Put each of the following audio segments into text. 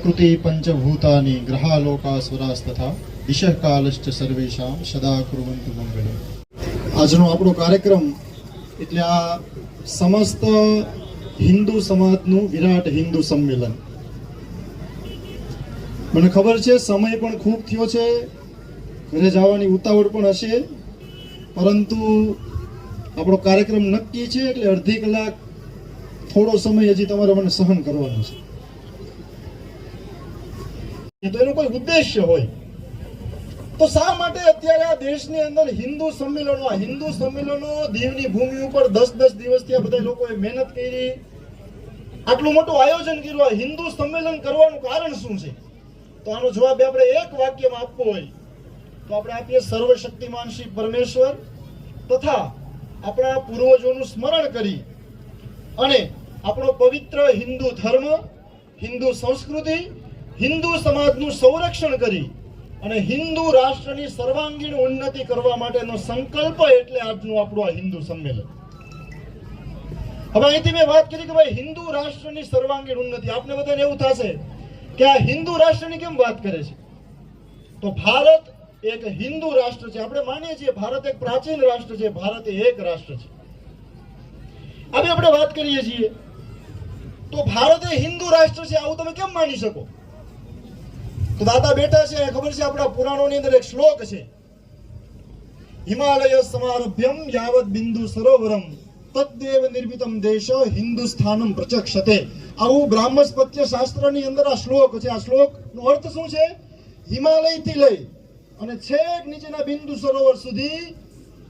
પ્રકૃતિ પંચભૂતાની ગ્રહાલોકાસુરાસ્તથા દિશઃ કાલશ્ચ સર્વેષાં સદા કુર્વન્તુ મંગળમ. આજનો આપણો કાર્યક્રમ એટલે આ સમસ્ત હિન્દુ સમાજનું વિરાટ હિન્દુ સંમેલન. મને ખબર છે સમય પણ ખૂબ થયો છે, ઘરે જવાની ઉતાવળ પણ હશે, પરંતુ આપણો કાર્યક્રમ નક્કી છે એટલે અડધી કલાક થોડો સમય હજી તમારે મને સહન કરવાનો છે. તો એનો કોઈ ઉદ્દેશ્ય હોય તો શા માટે અત્યારે આ દેશની અંદર હિન્દુ સંમેલનો દીવની ભૂમિ ઉપર 10-10 દિવસથી આ બધા લોકોએ મહેનત કરી, આટલું મોટું આયોજન કર્યું. આ હિન્દુ સંમેલન કરવાનું કારણ શું છે? તો આનો જવાબ આપણે એક વાક્યમાં આપવો હોય તો આપણે આપીએ સર્વશક્તિમાન શ્રી પરમેશ્વર તથા આપણા પૂર્વજોનું સ્મરણ કરી અને આપણો પવિત્ર હિન્દુ ધર્મ, હિન્દુ સંસ્કૃતિ, હિન્દુ સમાજનું સંરક્ષણ કરી અને હિન્દુ રાષ્ટ્રની સર્વાંગીણ ઉન્નતિ કરવા માટેનો સંકલ્પ એટલે આજનું આપણું આ હિન્દુ સંમેલન. હવે અહીંથી મેં વાત કરી કે ભાઈ હિન્દુ રાષ્ટ્રની સર્વાંગીણ ઉન્નતિ. આપને બધાને એવું થશે કે આ હિન્દુ રાષ્ટ્રની કેમ વાત કરે છે? તો ભારત એક હિન્દુ રાષ્ટ્ર છે. આપણે માનીએ છીએ ભારત એક પ્રાચીન રાષ્ટ્ર છે, ભારત એક રાષ્ટ્ર છે. હવે આપણે વાત કરીએ છીએ તો ભારત એ હિન્દુ રાષ્ટ્ર છે આવું તમે કેમ માની શકો? તો દાદા બેટા છે, ખબર છે આપણા પુરાણોની અંદર એક શ્લોક છે, હિમાલય સમારભ્યમ યાવત બિંદુ સરોવરમ તદ્દેવ નિર્મિતમ દેશ હિન્દુસ્થાનમ પ્રચક્ષતે. આવું બ્રાહ્મસ્પત્ય શાસ્ત્રની અંદર આ શ્લોક છે. આ શ્લોકનો અર્થ શું છે? હિમાલયથી લઈ અને છેક નીચેના બિંદુ સરોવર સુધી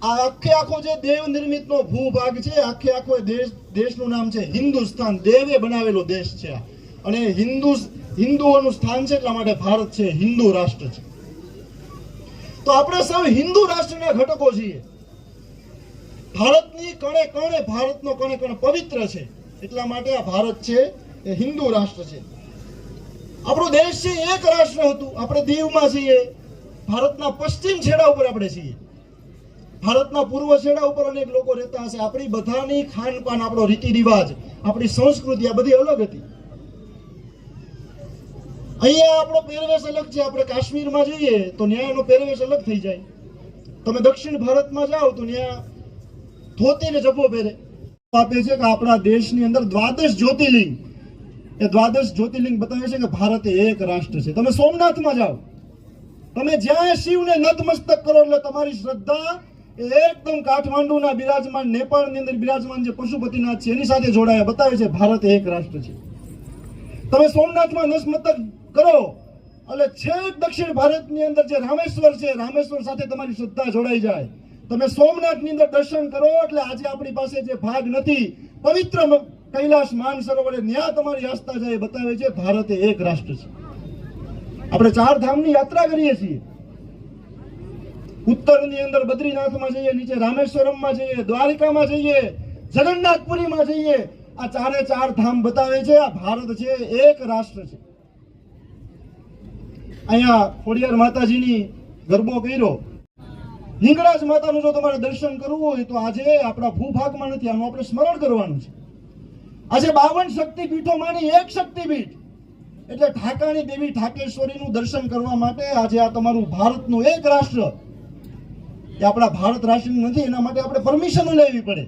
આ આખો જે દેવ નિર્મિતનો ભૂભાગ છે, આખો દેશનું નામ છે હિન્દુસ્તાન. દેવે બનાવેલો દેશ છે અને હિન્દુઓનું સ્થાન છે, એટલા માટે ભારત છે હિન્દુ રાષ્ટ્ર છે. તો આપણે સૌ હિન્દુ રાષ્ટ્રના ઘટકો છીએ. ભારતની કણે કણે, ભારતનો કણે કણે પવિત્ર છે, એટલા માટે આ ભારત છે એ હિન્દુ રાષ્ટ્ર છે. આપણો દેશ છે એક રાષ્ટ્ર હતું. આપણે દીવમાં છીએ, ભારતના પશ્ચિમ છેડા ઉપર આપણે છીએ, ભારતના પૂર્વ છેડા ઉપર અનેક લોકો રહેતા હશે. આપણી બધાની ખાનપાન, આપણો રીતિ રિવાજ, આપણી સંસ્કૃતિ આ બધી અલગ હતી. અહીંયા આપણો પહેરવેશ અલગ છે. આપણે કાશ્મીરમાં જઈએ તો ન્યાયનો પહેરવેશ અલગ થઈ જાય. તમે દક્ષિણ ભારતમાં જાઓ તો ન્યા ધોતી ને જબ્બો પહેરે. આપે છે કે આપણા દેશની અંદર 12 જ્યોતિર્લિંગ, એ 12 જ્યોતિર્લિંગ બતાવે છે કે ભારત એક રાષ્ટ્ર છે. તમે સોમનાથમાં જાઓ, તમે જ્યાં શિવને નતમસ્તક કરો એટલે તમારી શ્રદ્ધા એકદમ કાઠમાંડુના બિરાજમાન, નેપાળની અંદર બિરાજમાન જે પશુપતિનાથ છે એની સાથે જોડાયા, બતાવે છે ભારત એક રાષ્ટ્ર છે. તમે સોમનાથમાં નતમસ્તક કરો એટલે છેક દક્ષિણ ભારતની અંદર જે રામેશ્વર છે, રામેશ્વર સાથે તમારી શ્રદ્ધા જોડાઈ જાય. તમે સોમનાથની અંદર દર્શન કરો એટલે આજે આપણી પાસે જે ભાગ નથી, પવિત્ર કૈલાસ માનસરોવર, ન્યા તમારી આસ્થા જાય, બતાવે છે ભારત એક રાષ્ટ્ર છે. આપણે 4 ધામની યાત્રા કરીએ છીએ. ઉત્તરની અંદર બદ્રીનાથમાં જઈએ, નીચે રામેશ્વરમમાં જઈએ, દ્વારિકામાં જઈએ, જગન્નાથપુરીમાં જઈએ. આ 4 ધામ બતાવે છે આ ભારત છે એક રાષ્ટ્ર છે. અહીંયા ખોડિયાર માતાજીની ગરબો કર્યો, હિંગળાજ માતાનું જો તમારે દર્શન કરવું હોય તો આજે આપણા ભૂભાગમાં નથી, આનું આપણે સ્મરણ કરવાનું છે. આજે 52 શક્તિપીઠોમાંની એક શક્તિપીઠ એટલે ઠાકાણી દેવી ઠાકેશ્વરીનું દર્શન કરવા માટે આજે આ તમારું ભારતનું એક રાષ્ટ્ર, એ આપણા ભારત રાષ્ટ્રનું નથી, એના માટે આપણે પરમિશન લેવી પડે.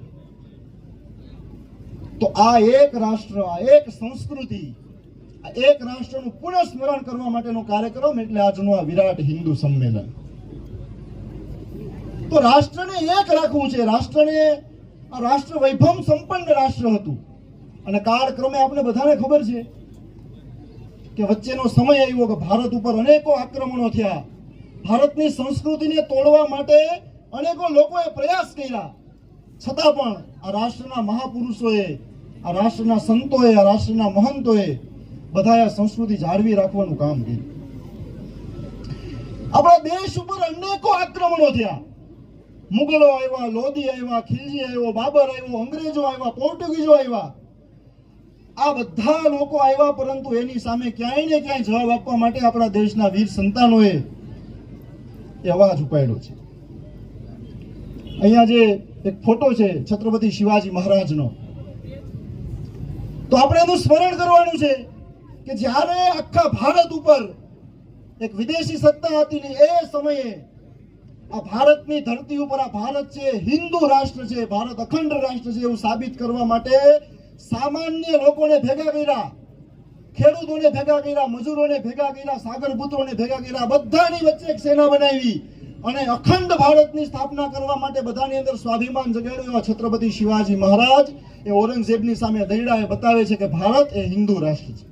તો આ એક રાષ્ટ્ર, આ એક સંસ્કૃતિ, આ એક રાષ્ટ્રનું પુનઃ સ્મરણ કરવા માટેનો કાર્યક્રમ એટલે આજનું આ વિરાટ હિન્દુ સંમેલન. તો રાષ્ટ્રને એક રાખવું છે. આ રાષ્ટ્ર વૈભવ સંપન્ન રાષ્ટ્ર હતું અને કાળક્રમે આપણે બધાને ખબર છે કે વચ્ચેનો સમય આવ્યો કે ભારત ઉપર અનેકો આક્રમણો થયા. ભારતની સંસ્કૃતિને તોડવા માટે અનેકો લોકોએ પ્રયાસ કર્યા, છતાં પણ આ રાષ્ટ્રના મહાપુરુષોએ, આ રાષ્ટ્રના સંતોએ, આ રાષ્ટ્રના મહંતોએ બધાએ આ સંસ્કૃતિ જાળવી રાખવાનું કામ કર્યું. આપણા દેશ ઉપર અનેકો આક્રમણો થયા. મુગલો આવ્યા, લોધી આવ્યા, ખિલજી આવ્યો, બાબર આવ્યો, અંગ્રેજો આવ્યા, પોર્ટુગીઝો આવ્યા. આ બધા લોકો આવ્યા, પરંતુ એની સામે ક્યાંય ને ક્યાંય જવાબ આપવા માટે આપણા દેશના વીર સંતાનોએ એ અવાજ ઉપાડ્યો છે. અહીંયા જે એક ફોટો છે છત્રપતિ શિવાજી મહારાજનો, તો આપણે એનું સ્મરણ કરવાનું છે કે જ્યારે આખા ભારત ઉપર એક વિદેશી સત્તા હતી ને એ સમયે આ ભારતની ધરતી ઉપર આ ભારત છે હિન્દુ રાષ્ટ્ર છે, ભારત અખંડ રાષ્ટ્ર છે એવું સાબિત કરવા માટે સામાન્ય લોકોને ભેગા કર્યા, ખેડૂતોને ભેગા કર્યા, મજૂરોને ભેગા કર્યા, સાગરપુત્રોને ભેગા કર્યા, બધાની વચ્ચે એક સેના બનાવી અને અખંડ ભારતની સ્થાપના કરવા માટે બધાની અંદર સ્વાભિમાન જગાડ્યું. એવા છત્રપતિ શિવાજી મહારાજ એ ઔરંગઝેબની સામે દૈડા એ બતાવે છે કે ભારત એ હિન્દુ રાષ્ટ્ર છે.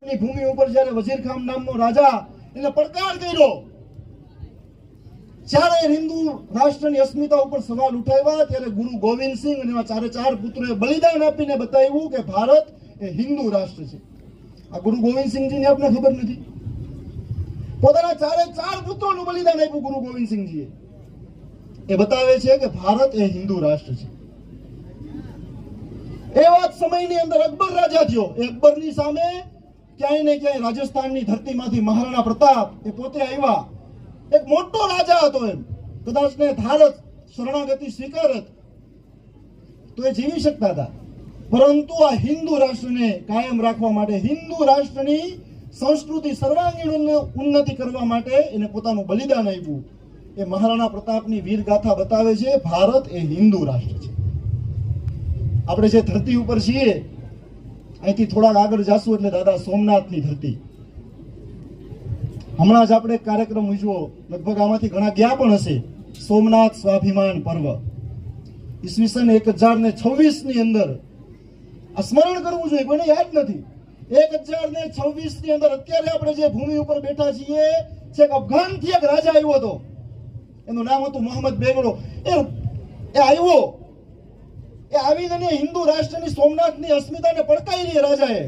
ની ભૂમિ ઉપર જ્યારે વઝીર ખાન નામનો રાજા એને પડકાર કર્યો, જ્યારે હિન્દુ રાષ્ટ્રની અસ્મિતા ઉપર સવાલ ઉઠાવ્યા, ત્યારે ગુરુ ગોવિંદસિંહ અને એવા ચારે પુત્રોએ બલિદાન આપીને બતાવ્યું કે ભારત એ હિન્દુ રાષ્ટ્ર છે. આ ગુરુ ગોવિંદસિંહજીને આપને ખબર નથી, પોતાના ચાર પુત્રોનું બલિદાન આપ્યું ગુરુ ગોવિંદસિંહજીએ. એ બતાવે છે કે ભારત એ હિન્દુ રાષ્ટ્ર છે. એવા જ સમયની અંદર અકબર રાજા થયો. એ અકબરની સામે ક્યાંય ને ક્યાંય રાજસ્થાનની ધરતીમાંથી મહારાણા પ્રતાપ એ પોતે આવ્યા. એક મોટો રાજા હતો, એમ કદાચ ને ધારત શરણાગતિ સ્વીકારત તો એ જીવી શકતા હતા, પરંતુ આ હિન્દુ રાષ્ટ્રને કાયમ રાખવા માટે, હિન્દુ રાષ્ટ્રની સંસ્કૃતિ સર્વાંગીણ ઉન્નતિ કરવા માટે એને પોતાનું બલિદાન આપ્યું. એ મહારાણા પ્રતાપની વીર ગાથા બતાવે છે. ભારત એ હિન્દુ રાષ્ટ્ર છે. આપણે જે ધરતી ઉપર છીએ અહીંથી થોડાક આગળ જાશું એટલે દાદા સોમનાથની ધરતી. હમણાં જ આપણે એક કાર્યક્રમ ઉજવો, લગભગ આમાંથી ઘણા ગયા પણ હશે, સોમનાથ સ્વાભિમાન પર્વ. ઈસવીસન 1026 ની અંદર આ સ્મરણ કરવું જોઈએ, કોઈને યાદ નથી. 1026 ની અંદર અત્યારે આપણે જે ભૂમિ ઉપર બેઠા છીએ, છેક અફઘાનથી એક રાજા આવ્યો હતો, એનું નામ હતું મોહમ્મદ બેગડો. એ આવ્યો, એ આવીને હિન્દુ રાષ્ટ્રની સોમનાથની અસ્મિતાને પડકારી રાજાએ.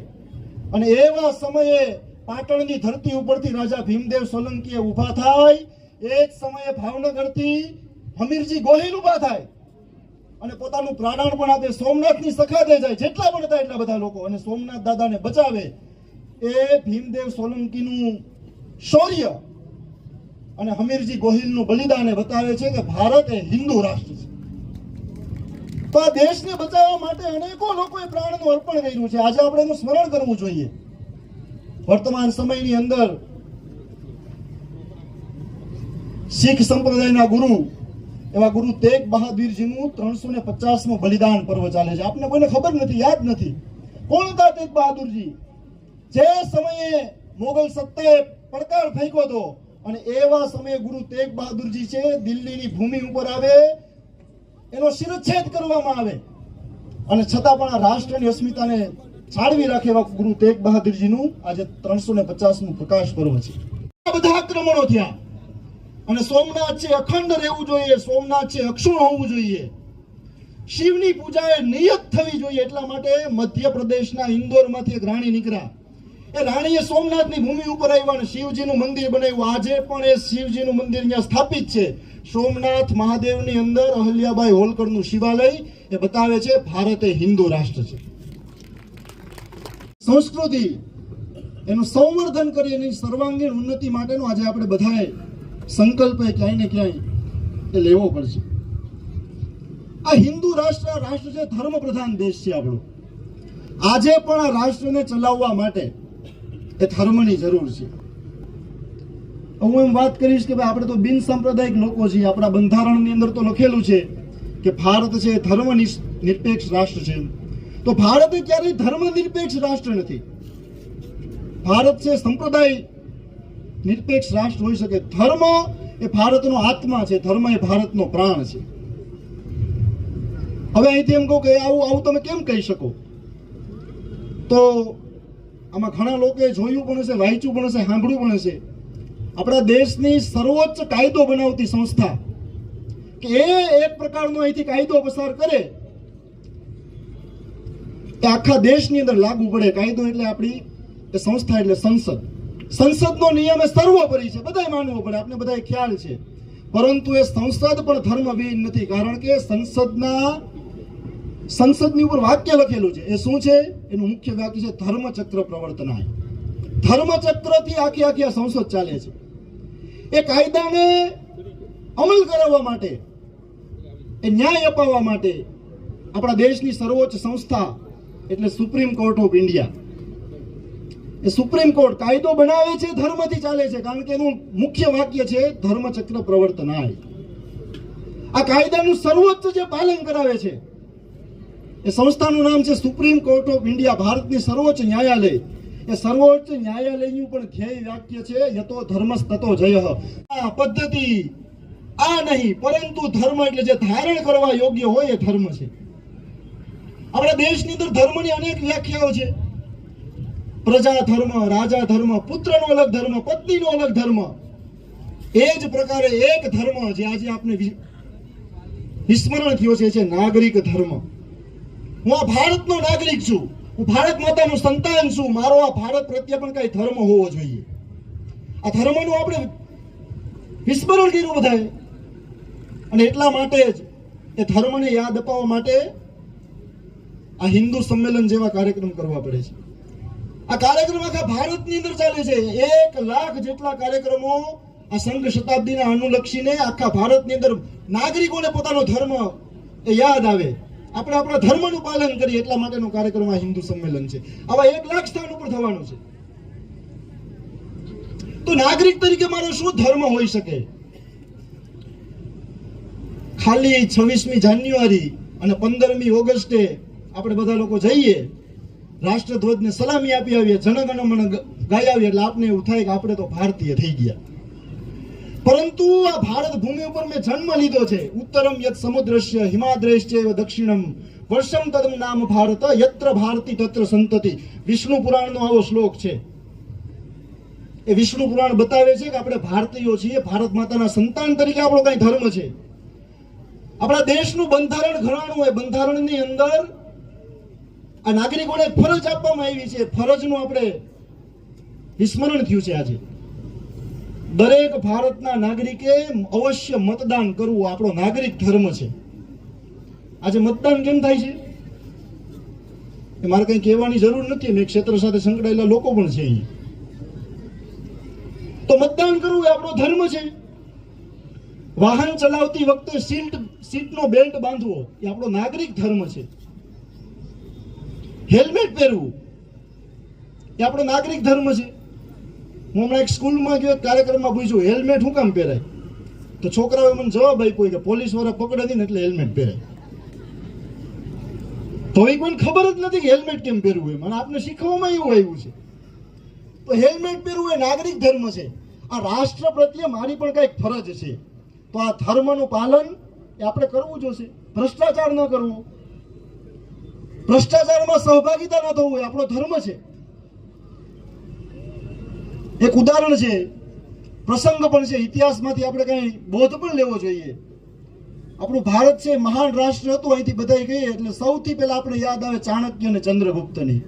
અને એવા સમયે પાટણની ધરતી ઉપરથી રાજા ભીમદેવ સોલંકી ઉભા થાય, એ જ સમયે ભાવનગરથી હમીરજી ગોહિલ ઉભા થાય અને પોતાનું પ્રાણ પણ આપે, સોમનાથની સખાતે જાય, જેટલા પણ હતા એટલા બધા લોકો, અને સોમનાથ દાદાને બચાવે. એ ભીમદેવ સોલંકીનું શૌર્ય અને હમીરજી ગોહિલનું બલિદાન બતાવે છે કે ભારત એ હિન્દુ રાષ્ટ્ર છે. તો આ દેશને બચાવવા માટે અનેકો લોકોએ પ્રાણનું અર્પણ કર્યું છે. આજે આપણે એનું સ્મરણ કરવું જોઈએ. વર્તમાન સમયની અંદર શીખ સંપ્રદાયના ગુરુ એવા ગુરુ તેગ બહાદુરજીનું 350મું બલિદાન પર્વ ચાલે છે. આપને કોઈને ખબર નથી, યાદ નથી કોણ હતા તેગ બહાદુરજી. જે સમયે મોગલ સત્તાએ પડકાર ફેંક્યો હતો, અને એવા સમયે ગુરુ તેગ બહાદુરજી છે દિલ્હીની ભૂમિ ઉપર આવે, એનો શિરચ્છેદ કરવામાં આવે, અને છતાં પણ આ રાષ્ટ્રની અસ્મિતાને જાળવી રાખે એવા ગુરુ તેગ બહાદુરજીનું આજે 350મું પ્રકાશ પર્વ છે. આ બધા આક્રમણો થયા, અને સોમનાથ છે અખંડ રહેવું જોઈએ, સોમનાથ છે અક્ષુણ હોવું જોઈએ, શિવની પૂજા એ નિયત થવી જોઈએ. એટલા માટે મધ્યપ્રદેશના ઇન્દોરમાંથી એક રાણી નીકળ્યા. એ રાણીએ સોમનાથની ભૂમિ ઉપર આવ્યા અને શિવજીનું મંદિર બનાવ્યું. આજે પણ એ શિવજીનું મંદિર અહીંયા સ્થાપિત છે. સોમનાથ મહાદેવની અંદર અહલ્યાબાઈ હોલકરનું શિવાલય એ બતાવે છે ભારત એ હિન્દુ રાષ્ટ્ર છે. સંસ્કૃતિ એનું સંવર્ધન કરી એની સર્વાંગીણ ઉન્નતિ માટેનો આજે આપણે બધાએ સંકલ્પ ક્યાંય ને ક્યાંય એ લેવો પડશે. આ હિન્દુ રાષ્ટ્ર છે, ધર્મ પ્રધાન દેશ છે આપણો. આજે પણ આ રાષ્ટ્રને ચલાવવા માટે એ ધર્મની જરૂર છે. હું એમ વાત કરીશ કે ભાઈ આપણે તો બિન સાંપ્રદાયિક લોકો છીએ. આપણા બંધારણની અંદર તો લખેલું છે કે ભારત છે ધર્મ નિરપેક્ષ રાષ્ટ્ર છે. તો ભારત ક્યારેય ધર્મ નિરપેક્ષ રાષ્ટ્ર નથી. ભારત છે સંપ્રદાય નિરપેક્ષ રાષ્ટ્ર હોઈ શકે. ધર્મ એ ભારતનો આત્મા છે, ધર્મ એ ભારતનો પ્રાણ છે. હવે અહીંથી એમ કહું કે આવું તમે કેમ કહી શકો? તો આમાં ઘણા લોકોએ જોયું પણ હશે, વાંચ્યું પણ હશે, સાંભળ્યું પણ હશે. આપણા દેશની સર્વોચ્ચ કાયદો બનાવતી સંસ્થા કે એ એક પ્રકારનો અહીંથી કાયદો પસાર કરે એ આખા દેશની અંદર લાગુ પડે. કાયદો એટલે આપણી એ સંસ્થા એટલે સંસદ. સંસદનો નિયમ એ સર્વોપરી છે, બધાય માનવો પડે, આપણે બધાય ખ્યાલ છે. પરંતુ એ સંસદ પણ ધર્મવિહીન નથી, કારણ કે સંસદની ઉપર વાક્ય લખેલું છે. એ શું છે? એનું મુખ્ય વાક્ય છે ધર્મચક્ર પ્રવર્તનાય. ધર્મચક્રથી આખી આ સંસદ ચાલે છે. એ કાયદાને અમલ કરાવવા માટે, એ ન્યાય અપાવવા માટે આપણા દેશની સર્વોચ્ચ સંસ્થા એટલે supreme court of India A supreme court કાયદો બનાવે છે, ધર્મથી ચાલે છે, કારણ કે એનું મુખ્ય વાક્ય છે ધર્મચક્ર પ્રવર્તનાય. આ કાયદાનું સર્વોચ્ચ જે પાલન કરાવે છે એ સંસ્થાનું નામ છે સુપ્રીમ કોર્ટ ઓફ ઇન્ડિયા, ભારતની સર્વોચ્ચ ન્યાયાલય. એ સર્વોચ્ચ ન્યાયાલયનું પણ ધ્યેય વાક્ય છે યતો ધર્મસ્તતો જયઃ. આ પદ્ધતિ આ નહીં, પરંતુ ધર્મ એટલે જે ધારણ કરવા યોગ્ય હોય એ ધર્મ છે. આપણા દેશની અંદર ધર્મની અનેક વ્યાખ્યાઓ છે. પ્રજા ધર્મ, રાજા ધર્મ, પુત્રનો અલગ ધર્મ, પત્નીનો અલગ ધર્મ. એ જ પ્રકારે એક ધર્મ જે આજે આપણે વિસ્મરણ થયો છે નાગરિક ધર્મ. હું આ ભારતનો નાગરિક છું, હું ભારત માતાનું સંતાન છું, મારો આ ભારત પ્રત્યે પણ કઈ ધર્મ હોવો જોઈએ. આ ધર્મનું આપણે વિસ્મરણ કર્યું બધાએ, અને એટલા માટે જ એ ધર્મને યાદ અપાવવા માટે આ હિન્દુ સંમેલન જેવા કાર્યક્રમ કરવા પડે છે. આ કાર્યક્રમ આખા ભારતની અંદર ચાલે છે. 1 લાખ જેટલા કાર્યક્રમો આ સંઘ શતાબ્દીના અનુલક્ષીને આખા ભારતની અંદર નાગરિકોને પોતાનો ધર્મ એ યાદ આવે, આપણે આપણા ધર્મનું પાલન કરીએ, એટલા માટેનો કાર્યક્રમ આ હિન્દુ સંમેલન છે. આવા 1 લાખ સ્થાન ઉપર થવાનું છે. તો નાગરિક તરીકે મારો શું ધર્મ હોઈ શકે? ખાલી 26મી જાન્યુઆરી અને 15મી ઓગસ્ટે આપણે બધા લોકો જઈએ, રાષ્ટ્રધ્વજને સલામી આપી આવીએ, જનગણમન ગાઈ આવીએ, એટલે આપણે એવું થાય કે આપણે તો ભારતીય થઈ ગયા. પરંતુ આ ભારત ભૂમિ ઉપર મેં જન્મ લીધો છે. ઉત્તરમ યત સમુદ્રસ્ય હિમાદ્રેશ્ચૈવ દક્ષિણમ વર્ષમ તદમ નામ ભારત યત્ર ભારતી તત્ર સંતતિ. વિષ્ણુ પુરાણનો આવો શ્લોક છે. એ વિષ્ણુ પુરાણ બતાવે છે કે આપણે ભારતીયો છીએ, ભારત માતાના સંતાન તરીકે આપણો કઈ ધર્મ છે. આપણા દેશનું બંધારણ ઘણાનું હોય, બંધારણની અંદર આ નાગરિકોને ફરજ આપવામાં આવી છે. ફરજનું આપણે વિસ્મરણ થયું છે. આજે દરેક ભારતના નાગરિકે અવશ્ય મતદાન કરવું આપણો નાગરિક ધર્મ છે. આજે મતદાન કેમ થાય છે એ મારે કંઈ કહેવાની જરૂર નથી. મેં ક્ષેત્ર સાથે સંકળાયેલા લોકો પણ છે અહીં. તો મતદાન કરવું એ આપણો ધર્મ છે. વાહન ચલાવતી વખતે સીટનો બેલ્ટ બાંધવો એ આપણો નાગરિક ધર્મ છે. હેલ્મેટ પહેરવું એ આપણો નાગરિક ધર્મ છે. હું હમણાં એક સ્કૂલમાં ગયો, કાર્યક્રમમાં પૂછ્યું હેલ્મેટ શું કામ પહેરાય? તો છોકરાઓએ મને જવાબ આપ્યો કે પોલીસ વાળા પકડે નહીં ને એટલે હેલ્મેટ પહેરાય. તો એ કોઈને ખબર જ નથી કે હેલ્મેટ કેમ પહેરવું એમ, અને આપને શીખવામાં એવું આવ્યું છે. તો હેલ્મેટ પહેરવું એ નાગરિક ધર્મ છે. આ રાષ્ટ્ર પ્રત્યે મારી પણ કંઈક ફરજ છે. તો આ ધર્મનું પાલન એ આપણે કરવું જોશે. ભ્રષ્ટાચાર ન કરવો, ભ્રષ્ટાચારમાં સહભાગિતા ન થવું એ આપણો ધર્મ છે. એક ઉદાહરણ છે, પ્રસંગ પણ છે, ઇતિહાસમાંથી આપણે કઈ બોધ પણ લેવો જોઈએ. આપણું ભારત છે મહાન રાષ્ટ્ર હતું, અહીંથી બધાય કહીએ એટલે સૌથી પહેલા આપણે યાદ આવે ચાણક્ય અને ચંદ્રગુપ્તની.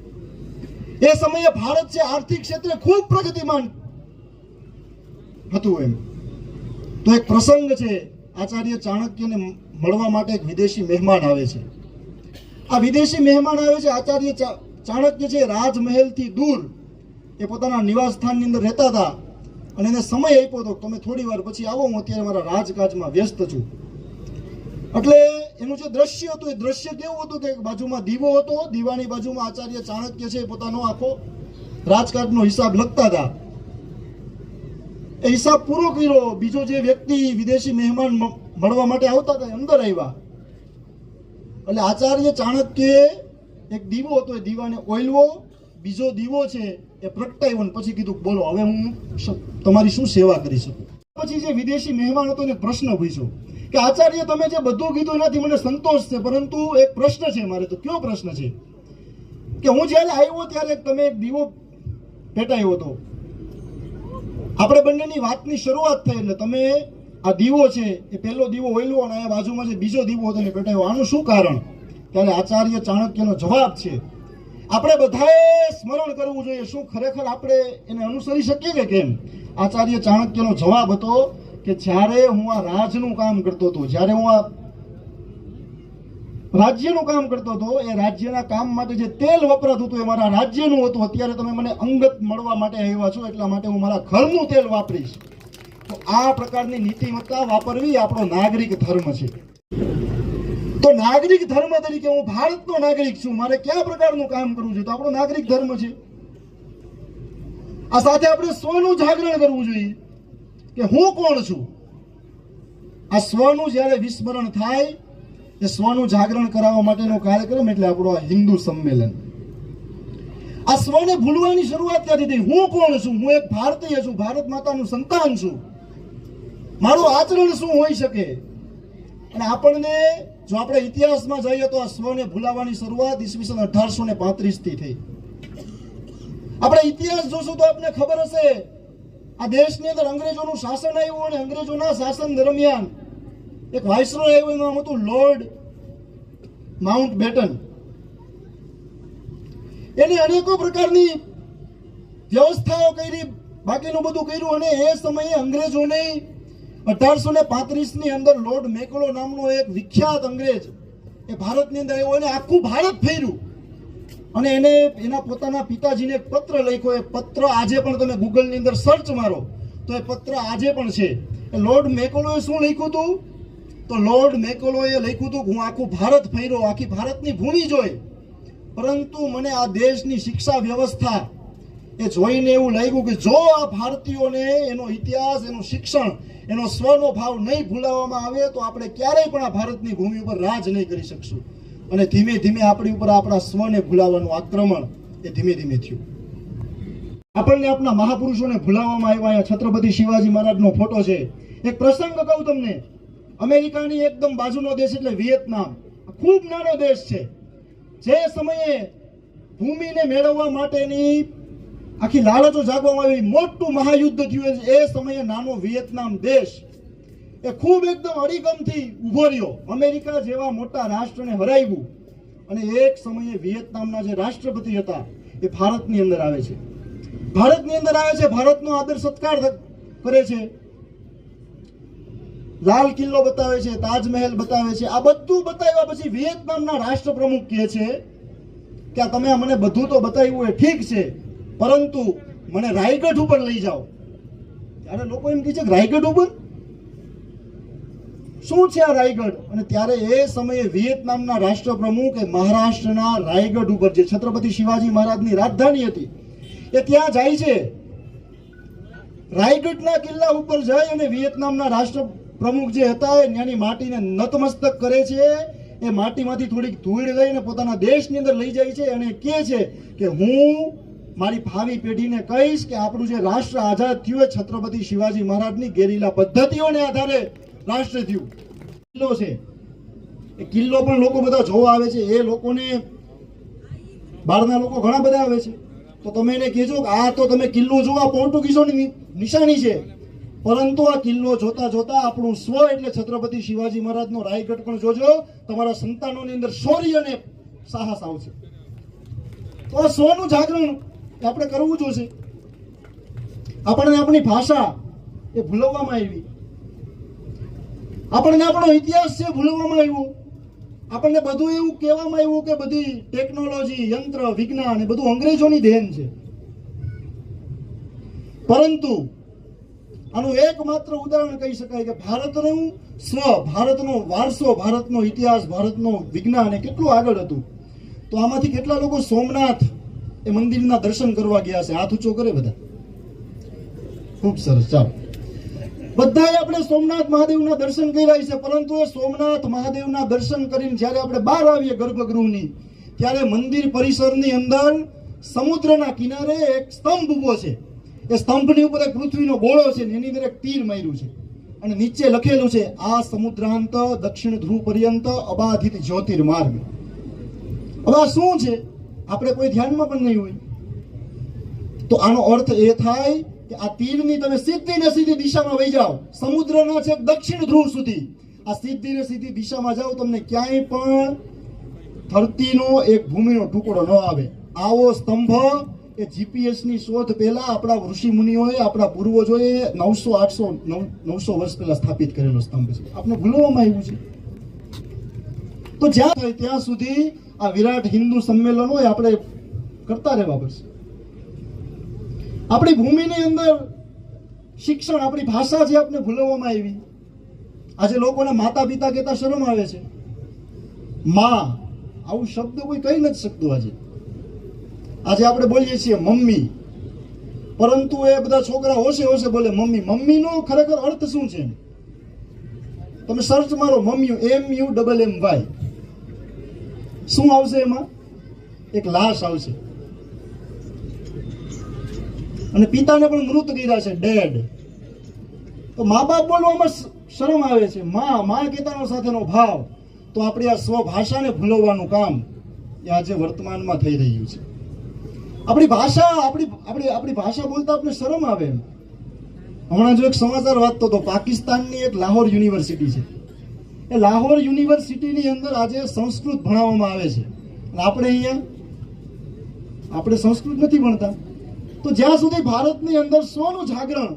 એ સમયે ભારત છે આર્થિક ક્ષેત્રે ખૂબ પ્રગતિમાન હતું. એમ તો એક પ્રસંગ છે, આચાર્ય ચાણક્યને મળવા માટે એક વિદેશી મહેમાન આવે છે. આ વિદેશી મહેમાન આવે છે, આચાર્ય ચાણક્ય છે રાજમહેલથી દૂર એ પોતાના નિવાસ સ્થાનની અંદર રહેતા હતા, અને એને સમય આપ્યો હતો તમે થોડી વાર પછી આવો, હું અત્યારે મારા રાજકાજમાં વ્યસ્ત છું. એટલે એનું જે દ્રશ્ય હતું એ દ્રશ્ય કેવું હતું કે બાજુમાં દીવો હતો, દીવાની બાજુમાં આચાર્ય ચાણક્ય છે પોતાનો આખો રાજકાજનો હિસાબ લખતા હતા. એ હિસાબ પૂરો કર્યો. બીજો જે વ્યક્તિ વિદેશી મહેમાન મળવા માટે આવતા હતા અંદર આવ્યા. એટલે આચાર્ય ચાણક્ય એક દીવો હતો એ દીવાને ઓઈલવો, બીજો દીવો છે એ પ્રગટાવ્યો, પછી કીધું બોલો હવે હું તમારી શું સેવા કરી શકું. પછી જે વિદેશી મહેમાન હતો એને પ્રશ્ન પૂછ્યો કે આચાર્ય તમે જે બધું કીધું એનાથી મને સંતોષ છે, પરંતુ એક પ્રશ્ન છે મારે. તો કયો પ્રશ્ન છે? કે હું જ્યારે આવ્યો ત્યારે તમે એક દીવો પેટાયો હતો, આપણે બંનેની વાતની શરૂઆત થઈ એટલે તમે આ દીવો છે એ પહેલો દીવો ઓઈલવો અને આ બાજુમાં જે બીજો દીવો હતો એને પેટાયો, આનું શું કારણ? ત્યારે આચાર્ય ચાણક્યનો જવાબ છે આપણે બધાએ સ્મરણ કરવું જોઈએ. શું ખરેખર આપણે એને અનુસરી શકીએ કે કેમ? આચાર્ય ચાણક્યનો જવાબ હતો કે જ્યારે હું આ રાજનું કામ કરતો હતો, જ્યારે હું આ રાજ્યનું કામ કરતો હતો, એ રાજ્યના કામ માટે જે તેલ વપરાતું હતું એ મારા રાજ્યનું હતું. અત્યારે તમે મને અંગત મળવા માટે આવ્યા છો, એટલા માટે હું મારા ઘરનું તેલ વાપરીશ. તો આ પ્રકારની નીતિમત્તા વાપરવી આપણો નાગરિક ધર્મ છે. તો નાગરિક ધર્મ તરીકે હું ભારતનો નાગરિક છું, મારે કયા પ્રકારનું કામ કરવું છે? તો આપણો નાગરિક ધર્મ છે. આ સાથે આપણે સ્વનું જાગરણ કરવું જોઈએ કે હું કોણ છું. આ સ્વનું જ્યારે વિસ્મરણ થાય એ સ્વનું જાગરણ કરાવવા માટેનો કાર્યક્રમ એટલે આપણો આ હિન્દુ સંમેલન. આ સ્વને ભૂલવાની શરૂઆત ક્યાંથી થઈ? હું કોણ છું? હું એક ભારતીય છું, ભારત માતાનું સંતાન છું. મારું આચરણ શું હોઈ શકે? અને આપણને જો આપણે ઇતિહાસમાં જઈએ તો આ સ્વને ભૂલાવાની શરૂઆત ઈસવીસન 1835 થી થઈ. આપણે ઇતિહાસ જોશું તો આપણને ખબર હશે આ દેશની અંદર અંગ્રેજોનું શાસન આવ્યું અને અંગ્રેજોના શાસન દરમિયાન એક વાઇસરોય આવ્યું, એનું નામ હતું લોર્ડ માઉન્ટબેટન. એની અનેકો પ્રકારની વ્યવસ્થાઓ કરી, બાકીનું બધું કર્યું. અને એ સમયે અંગ્રેજોને 1835 ની અંદર લોર્ડ મેકલો નામનો એક વિખ્યાત અંગ્રેજ એ ભારતની અંદર આવ્યો અને આખું ભારત ફેર્યું. અને એને એના પોતાના પિતાજીને એક પત્ર લખ્યો. એ પત્ર આજે પણ તમે ગૂગલની અંદર સર્ચ મારો તો એ પત્ર આજે પણ છે. લોર્ડ મેકોલોએ શું લખ્યું હતું? તો લોર્ડ મેકોલોએ લખ્યું હતું, હું આખું ભારત ફેર્યો, આખી ભારતની ભૂમિ જોઈ, પરંતુ મને આ દેશની શિક્ષા વ્યવસ્થા એ જોઈને એવું લાગ્યું કે જો આ ભારતીયોને એનો ઇતિહાસ, એનું શિક્ષણ, એનો સ્વનો ભાવ નહીં ભૂલાવવામાં આવે તો આપણે ક્યારેય પણ આ ભારતની ભૂમિ ઉપર રાજ નહીં કરી શકશું. અને ધીમે ધીમે આપણી ઉપર આપણા સ્વને ભૂલાવવાનું આક્રમણ એ ધીમે ધીમે થયું. આપણને આપણા મહાપુરુષોને ભૂલાવવામાં આવ્યા. અહીંયા છત્રપતિ શિવાજી મહારાજનો ફોટો છે. એક પ્રસંગ કહું તમને. અમેરિકાની એકદમ બાજુનો દેશ એટલે વિયેતનામ, ખૂબ નાનો દેશ છે. જે સમયે ભૂમિને મેળવવા માટેની આખી લાલચો જાગવામાં આવી, મોટું મહાયુદ્ધ થયું, એ સમયે નાનો વિયેતનામ દેશ એ ખૂબ એકદમ અડીગમથી ઉભો રહ્યો. અમેરિકા જેવા મોટા રાષ્ટ્રને હરાવ્યું. અને એક સમયે વિયેતનામના જે રાષ્ટ્રપતિ હતા એ ભારતની અંદર આવે છે. ભારતનો આદર સત્કાર કરે છે. લાલ કિલ્લો બતાવે છે, તાજમહેલ બતાવે છે. આ બધું બતાવ્યા પછી વિયેતનામના રાષ્ટ્રપ્રમુખ કહે છે કે તમે મને બધું તો બતાવ્યું એ ઠીક છે, પરંતુ મને રાયગઢ ઉપર લઈ જાઓ. ત્યારે લોકો એમ કહે છે કે રાયગઢ ઉપર શું છે આ રાયગઢ? અને ત્યારે એ સમયે વિયેતનામના રાષ્ટ્રપ્રમુખ એ મહારાષ્ટ્રના રાયગઢ ઉપર, જે છત્રપતિ શિવાજી મહારાજની રાજધાની હતી, એ ત્યાં જાય છે. રાયગઢના કિલ્લા ઉપર જાય અને વિયેતનામના રાષ્ટ્રપ્રમુખ જે હતા એ ત્યાંની માટીને નતમસ્તક કરે છે. એ માટીમાંથી થોડીક ધૂળ લઈને પોતાના દેશની અંદર લઈ જાય છે અને કહે છે કે હું મારી ભાવિ પેઢીને કહીશ કે આપણું જે રાષ્ટ્ર આઝાદ થયું એ છત્રપતિ શિવાજી મહારાજની ગેરીલા પદ્ધતિઓને આધારે રાષ્ટ્ર થયું. કિલ્લો છે, એ કિલ્લો પણ લોકો બધા જોવા આવે છે. એ લોકોને બહારના લોકો ઘણા બધા આવે છે. તો તમે એને કહેજો કે આ તો તમે કિલ્લો જોવા પોર્ટુગીઝોની નિશાની છે, પરંતુ આ કિલ્લો જોતા જોતા આપણું સ્વ એટલે છત્રપતિ શિવાજી મહારાજનો રાયગઢ પણ જોજો. તમારા સંતાનોની અંદર શૌર્ય અને સાહસ આવશે. તો આ સ્વનું જાગરણ આપણે કરવું જોશે. આપણને આપણી ભાષા એ ભૂલવવામાં આવી. આપણને આપણો ઇતિહાસ છે ભૂલવામાં આવ્યો. આપણને બધું એવું કહેવામાં આવ્યું કે બધી ટેકનોલોજી, યંત્ર, વિજ્ઞાન એ બધું અંગ્રેજોની દેન છે. પરંતુ આનું એકમાત્ર ઉદાહરણ કહી શકાય કે ભારતનું સ્વ, ભારતનો વારસો, ભારતનો ઇતિહાસ, ભારતનો વિજ્ઞાન એ કેટલું આગળ હતું. તો આમાંથી કેટલા લોકો સોમનાથ એ મંદિરના દર્શન કરવા ગયા છે? હાથ ઊંચો કરે બધા. ખૂબ સરસ. ચાલો, બધાએ આપણે સોમનાથ મહાદેવના દર્શન કર્યા છે. પરંતુ એ સોમનાથ મહાદેવના દર્શન કરીને જ્યારે આપણે બહાર આવીએ ગર્ભગૃહની, ત્યારે મંદિર પરિસરની અંદર સમુદ્રના કિનારે એક સ્તંભ ઉભો છે. એ સ્તંભની ઉપર એક પૃથ્વીનો ગોળો છે, એની અંદર એક તીર માર્યું છે અને નીચે લખેલું છે આ સમુદ્રાંત દક્ષિણ ધ્રુવ પર્યંત અબાધિત જ્યોતિર્માર્ગ. હવે આ શું છે આપણે કોઈ ધ્યાનમાં પણ નહીં હોય. તો આનો અર્થ એ થાય કે આ તીરની તમે સીધી ને સીધી દિશામાં વહી જાઓ, સમુદ્રના છેક દક્ષિણ ધ્રુવ સુધી. આ સીધી ને સીધી દિશામાં જાઓ, તમને ક્યાંય પણ ધરતીનો એક ભૂમિનો ટુકડો ન આવે. આવો સ્તંભ એ જીપીએસ ની શોધ પહેલા આપણા ઋષિ મુનિઓએ, આપણા પૂર્વજોએ 900 વર્ષ પહેલા સ્થાપિત કરેલો સ્તંભ છે. આપણે ભૂલવામાં આવ્યું છે. તો જ્યાં થાય ત્યાં સુધી આ વિરાટ હિન્દુ સંમેલન હોય આપણે કરતા રહેવા પડશે. આપણી ભૂમિની અંદર શિક્ષણ, આપણી ભાષા જે આપણે ભૂલવામાં આવી. આજે લોકોને માતા પિતા કહેતા શરમ આવે છે. માં આવું શબ્દ કોઈ કહી નથી શકતું. આજે આપણે બોલીએ છીએ મમ્મી, પરંતુ એ બધા છોકરા હોશે હોશે બોલે મમ્મી. મમ્મીનો ખરેખર અર્થ શું છે? તમે સર્ચ મારો મમ્મી, MUMMY, શું આવશે એમાં? એક લાશ આવશે. અને પિતાને પણ મૃત કીધા છે, ડેડ. તો મા બાપ બોલવામાં શરમ આવે છે. મા કહેતાનો સાથેનો ભાવ. તો આપણી આ સ્વભાષાને ભૂલવવાનું કામ એ આજે વર્તમાનમાં થઈ રહ્યું છે. આપણી ભાષા બોલતા આપણે શરમ આવે. હમણાં જો એક સમાચાર વાંચતો તો, પાકિસ્તાનની એક લાહોર યુનિવર્સિટી છે. એ લાહોર યુનિવર્સિટીની અંદર આજે સંસ્કૃત ભણાવવામાં આવે છે. આપણે અહીંયા આપણે સંસ્કૃત નથી ભણતા. તો જ્યાં સુધી ભારતની અંદર સ્વનું જાગરણ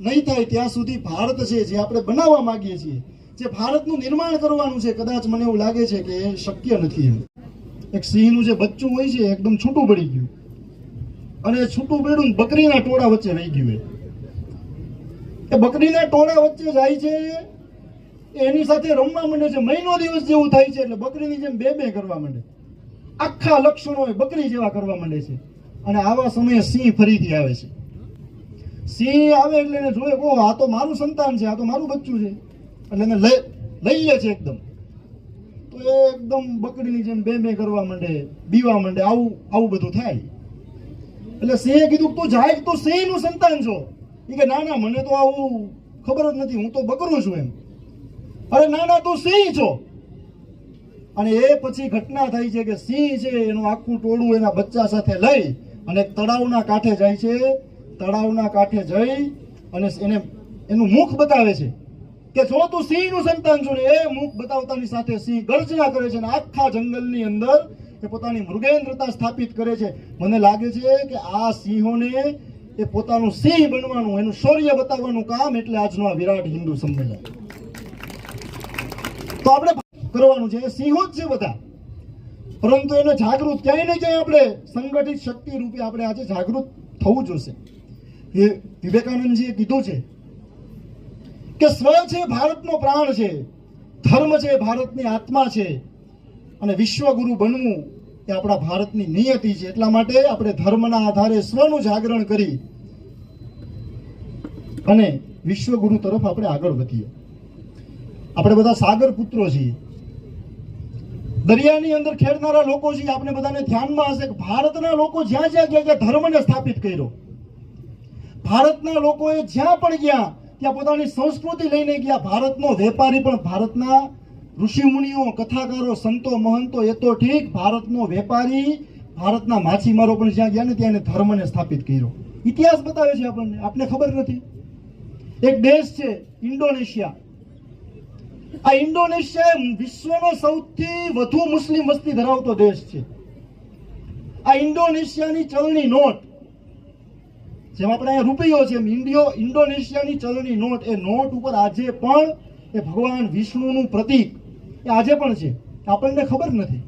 નહીં થાય ત્યાં સુધી ભારત છે જે આપણે બનાવવા માંગીએ છીએ, જે ભારતનું નિર્માણ કરવાનું છે, કદાચ મને એવું લાગે છે કે એ શક્ય નથી. એમ એક સિંહનું જે બચ્ચું હોય છે એકદમ છૂટું પડી ગયું, અને એ છૂટું પડ્યું બકરીના ટોળા વચ્ચે રહી ગયું. એ બકરીના ટોળા વચ્ચે જાય છે, એની સાથે રમવા માંડે છે. મહિનો દિવસ જેવું થાય છે એટલે બકરીની જેમ બે કરવા માંડે. આખા લક્ષણો બકરી જેવા કરવા માંડે છે. અને આવા સમયે સિંહ ફરીથી આવે છે. સિંહ આવે એટલે એને જોયે, ઓહ, આ તો મારું સંતાન છે, આ તો મારું બચ્ચું છે, એટલે એને લઈ લે છે એકદમ. તો એ એકદમ બકરીની જેમ બે કરવા માંડે, બીવા માંડે. આવું બધું થાય. એટલે સિંહે કીધું, તું જાય, તું સિંહનું સંતાન છો? એ કે ના, મને તો આવું ખબર જ નથી, હું તો બકરું છું. એમ, અરે ના, તું સિંહ છો. અને એ પછી ઘટના થઈ છે કે સિંહ છે એનું આખું ટોળું એના બચ્ચા સાથે લઈ અને તળાવના કાંઠે જાય છે. તળાવના કાંઠે જઈ અને એનું મુખ બતાવે છે કે જો તું સિંહનું સંતાન છો. ને એ મુખ બતાવતાની સાથે સિંહ ગર્જના કરે છે અને આખા જંગલની અંદર એ પોતાની મૃગેન્દ્રતા સ્થાપિત કરે છે. મને લાગે છે કે આ સિંહોને એ પોતાનું સિંહ બનવાનું, એનું શૌર્ય બતાવવાનું કામ એટલે આજનું આ વિરાટ હિન્દુ સંમેલન. તો આપણે કરવાનું છે, એ સિંહો જ છે બધા. પરંતુ એને જાગૃત ક્યાંય ને ક્યાંય આપણે સંગઠિત શક્તિ રૂપે આપણે આજે જાગૃત થવું જોશે. એ વિવેકાનંદજીએ કીધું છે કે સ્વ છે ભારતનો પ્રાણ છે, ધર્મ છે ભારતની આત્મા છે, અને વિશ્વગુરુ બનવું એ આપણા ભારતની નિયતિ છે. એટલા માટે આપણે ધર્મના આધારે સ્વનું જાગરણ કરી અને વિશ્વગુરુ તરફ આપણે આગળ વધીએ. આપણે બધા સાગર પુત્રો છીએ, દરિયાની અંદર ખેડનારા લોકો છીએ. આપણે બધાને ધ્યાનમાં હશે કે ભારતના લોકો જ્યાં જ્યાં ધર્મને સ્થાપિત કર્યો. ભારતના લોકોએ જ્યાં પણ ગયા ત્યાં પોતાની સંસ્કૃતિ લઈને ગયા. ભારતનો વેપારી પણ, ભારતના ઋષિમુનિઓ, કથાકારો, સંતો, મહંતો એ તો ઠીક, ભારતનો વેપારી, ભારતના માછીમારો પણ જ્યાં ગયા ને ત્યાં એને ધર્મને સ્થાપિત કર્યો. ઇતિહાસ બતાવે છે આપણને, આપને ખબર નથી. એક દેશ છે ઇન્ડોનેશિયા. આ ઇન્ડોનેશિયા વિશ્વનો સૌથી વધુ મુસ્લિમ વસ્તી ધરાવતો દેશ છે. આ ઇન્ડોનેશિયાની ચલણી નોટ, જેમ આપણે અહીંયા રૂપિયો છે, ઇન્ડોનેશિયાની ચલણી નોટ, એ નોટ ઉપર આજે પણ એ ભગવાન વિષ્ણુનું પ્રતીક એ આજે પણ છે. આપણને ખબર નથી.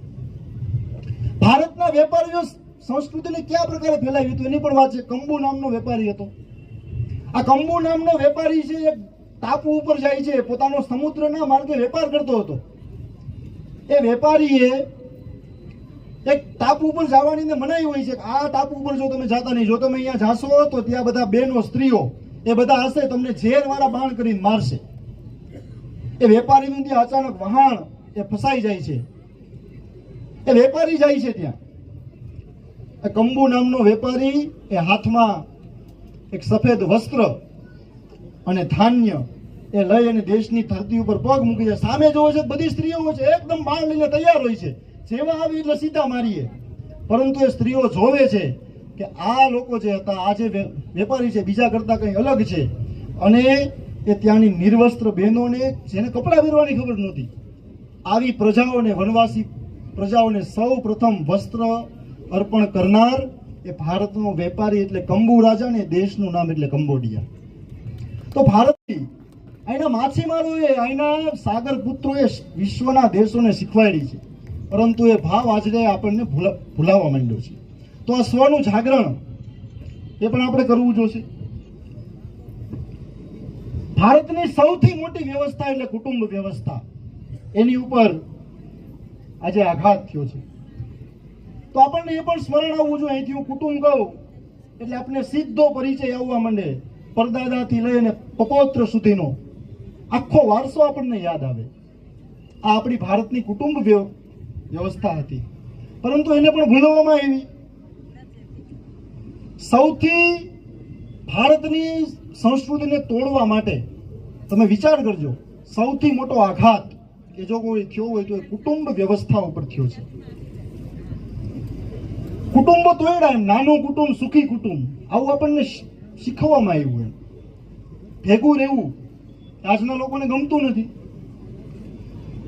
ભારતના વેપારીઓ સંસ્કૃતિને કયા પ્રકારે ફેલાવી હતું એની પણ વાત છે. કંબુ નામનો વેપારી હતો. આ કંબુ નામનો વેપારી છે, એક ટાપુ ઉપર જાય છે, પોતાનો સમુદ્રના માર્ગે વેપાર કરતો હતો. એ વેપારીએ એક ટાપુ ઉપર જવાની મનાઈ હોય છે. આ ટાપુ ઉપર જો તમે જાતા નહીં, જો તમે અહીંયા જાશો તો ત્યાં બધા બહેનો, સ્ત્રીઓ એ બધા હશે, તમને ઝેર વાળા બાણ કરીને મારશે. એ વેપારીનું ત્યાં અચાનક વહાણ એ ફસાઈ જાય છે. એ વેપારી જાય છે ત્યાં. એ કંબુ નામનો વેપારી એ હાથમાં એક સફેદ વસ્ત્ર અને ધાન્ય એ લઈ અને દેશની ધરતી ઉપર પગ મૂકી છે. સામે જોવે છે બધી સ્ત્રીઓ છે, એકદમ બાણ લઈને તૈયાર હોય છે. જેવા આવી એટલે સીધા મારીએ. પરંતુ એ સ્ત્રીઓ જોવે છે કે આ લોકો જે હતા, આ જે વેપારી છે, બીજા કરતા કંઈ અલગ છે. અને એ ત્યાંની નિર્વસ્ત્ર બહેનોને, જેને કપડાં પહેરવાની ખબર નહોતી, આવી પ્રજાઓને, વનવાસી પ્રજાઓને સૌ પ્રથમ વસ્ત્ર અર્પણ કરનાર એ ભારતનો વેપારી એટલે કંબુ રાજા, ને દેશનું નામ એટલે કંબોડિયા. તો ભારત અહીંના માછીમારોએ, અહીંના સાગર પુત્રોએ વિશ્વના દેશોને શીખવાડી છે. પરંતુ એ ભાવ આજે આપણને ભૂલાવવા માંડ્યો છે. તો આ સ્વનું જાગરણ એ પણ આપણે કરવું જોશે. ભારતની સૌથી મોટી વ્યવસ્થા એટલે કુટુંબ વ્યવસ્થા, એની ઉપર આજે આઘાત થયો છે. તો આપણને એ પણ સ્મરણ આવવું જોઈએ. અહીંથી હું કુટુંબ કહું એટલે આપણે સીધો પરિચય આવવા માંડે, પરદાદાથી લઈને પપૌત્ર સુધીનો આખો વારસો આપણને યાદ આવે. આ આપણી ભારતની કુટુંબ વ્યવસ્થા હતી, પરંતુ એને પણ ભૂલવામાં આવી. સૌથી ભારતની સંસ્કૃતિને તોડવા માટે તમે વિચાર કરજો, સૌથી મોટો આઘાત કે જો કોઈ થયો હોય તો એ કુટુંબ વ્યવસ્થા ઉપર થયો છે. કુટુંબો તોડ્યા, એમ નાનું કુટુંબ સુખી કુટુંબ, આવું આપણને શીખવવામાં આવ્યું. એમ ભેગું રહેવું આજના લોકોને ગમતું નથી.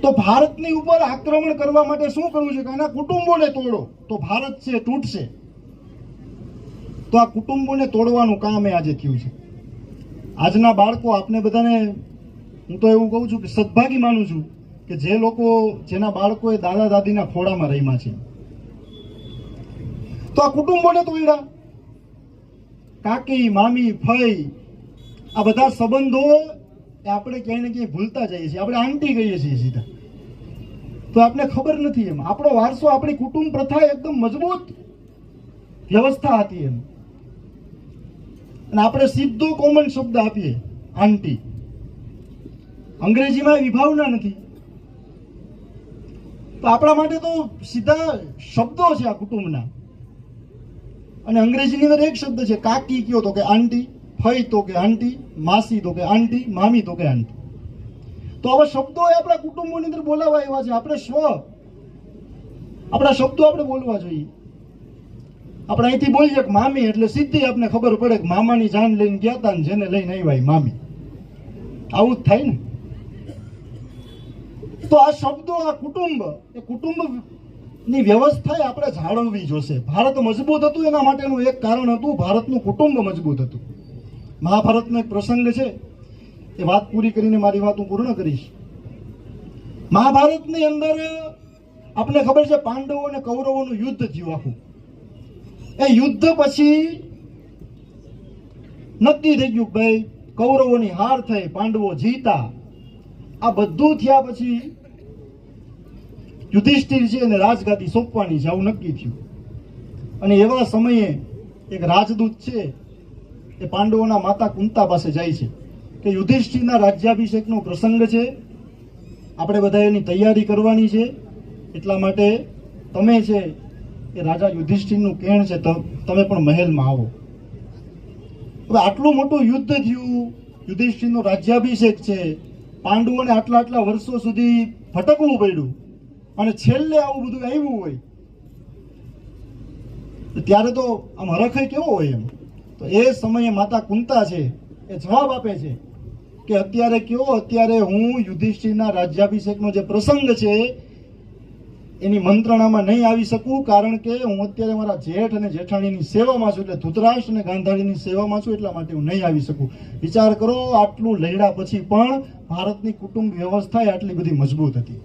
તો ભારતની ઉપર આક્રમણ કરવા માટે શું કરવું છે કે આના કુટુંબોને તોડો તો ભારત છે તૂટશે. તો આ કુટુંબોને તોડવાનું કામ એ આજે થયું છે. આજના બાળકો, આપને બધાને હું તો એવું કહું છું કે સદભાગી માનું છું કે જે લોકો, જેના બાળકોએ દાદા દાદીના ખોળામાં રહીમાં છે. તો આ કુટુંબોને તોડ્યા. કાકી, મામી, ફઈ, આ બધા સંબંધો આપણે ક્યાંય ને ક્યાંય ભૂલતા જઈએ છીએ. આપણે આંટી કહીએ છીએ સીધા, તો આપણે ખબર નથી. એમ આપણો વારસો, આપણી કુટુંબ પ્રથા એકદમ મજબૂત વ્યવસ્થા હતી. એમ અને આપણે સીધો કોમન શબ્દ આપીએ આંટી. અંગ્રેજીમાં વિભાવના નથી, તો આપણા માટે તો સીધા શબ્દો છે આ કુટુંબના. અને અંગ્રેજીની અંદર એક શબ્દ છે, કાકી કયો તો કે આંટી, ફઈ તો કે આંટી, માસી તો કે આંટી, મામી તો કે આંટી. તો આવા શબ્દો આપણા કુટુંબોની અંદર બોલાવા આવ્યા છે. આપણે આપણા શબ્દો આપણે બોલવા જોઈએ. આપણે અહીંથી બોલીએ કે મામી, એટલે સીધી આપણે ખબર પડે કે મામાની જાન લઈને ગયા હતા ને જેને લઈને આવ્યા મામી. આવું જ થાય ને. તો આ શબ્દો, આ કુટુંબ, એ કુટુંબની વ્યવસ્થા આપણે જાળવવી જોશે. ભારત મજબૂત હતું એના માટેનું એક કારણ હતું, ભારતનું કુટુંબ મજબૂત હતું. મહાભારતનો એક પ્રસંગ છે, એ વાત પૂરી કરીને મારી વાત હું પૂર્ણ કરીશ. મહાભારતની અંદર આપણે ખબર છે પાંડવો અને કૌરવોનું યુદ્ધ થયું આખું. એ યુદ્ધ પછી નક્કી થઈ ગયું ભાઈ કૌરવોની હાર થઈ, પાંડવો જીતા. આ બધું થયા પછી યુધિષ્ઠિર છે એને રાજગાદી સોંપવાની છે, આવું નક્કી થયું. અને એવા સમયે એક રાજદૂત છે એ પાંડવોના માતા કુંતા પાસે જાય છે કે યુધિષ્ઠિરના રાજ્યાભિષેકનો પ્રસંગ છે, આપણે બધા એની તૈયારી કરવાની છે, એટલા માટે તમે છે એ રાજા યુધિષ્ઠિરનું કેણ છે, તમે પણ મહેલમાં આવો. હવે આટલું મોટું યુદ્ધ થયું, યુધિષ્ઠિરનો રાજ્યાભિષેક છે, પાંડવોને આટલા વર્ષો સુધી ભટકવું પડ્યું, અને છેલ્લે આવું બધું આવ્યું હોય ત્યારે તો આમ હરખાઈ કેવો હોય. એમ તો એ સમયે માતા કુંતા છે એ જવાબ આપે છે કે અત્યારે હું યુધિષ્ઠિરના રાજ્યાભિષેકનો જે પ્રસંગ છે એની મંત્રણામાં નહીં આવી શકું, કારણ કે હું અત્યારે મારા જેઠ અને જેઠાણીની સેવામાં છું, એટલે ધૃતરાષ્ટ્ર અને ગાંધારીની સેવામાં છું, એટલા માટે હું નહીં આવી શકું. વિચાર કરો, આટલું લડ્યા પછી પણ ભારતની કુટુંબ વ્યવસ્થા આટલી બધી મજબૂત હતી.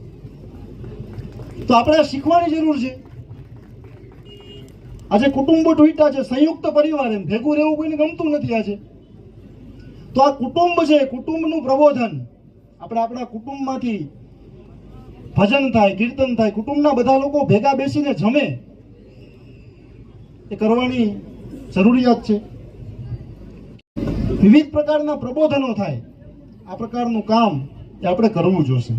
તો આપણે શીખવાની જરૂર છે. આજે કુટુંબો તૂટ્યા છે, સંયુક્ત પરિવાર, એમ ભેગું રહેવું કોઈને ગમતું નથી આજે. તો આ કુટુંબ છે, કુટુંબનું પ્રબોધન, આપણે આપણા કુટુંબમાંથી ભજન થાય, કીર્તન થાય, કુટુંબના બધા લોકો ભેગા બેસીને જમે, એ કરવાની જરૂરિયાત છે. વિવિધ પ્રકારના પ્રબોધનો થાય, આ પ્રકારનું કામ એ આપણે કરવું જોશે.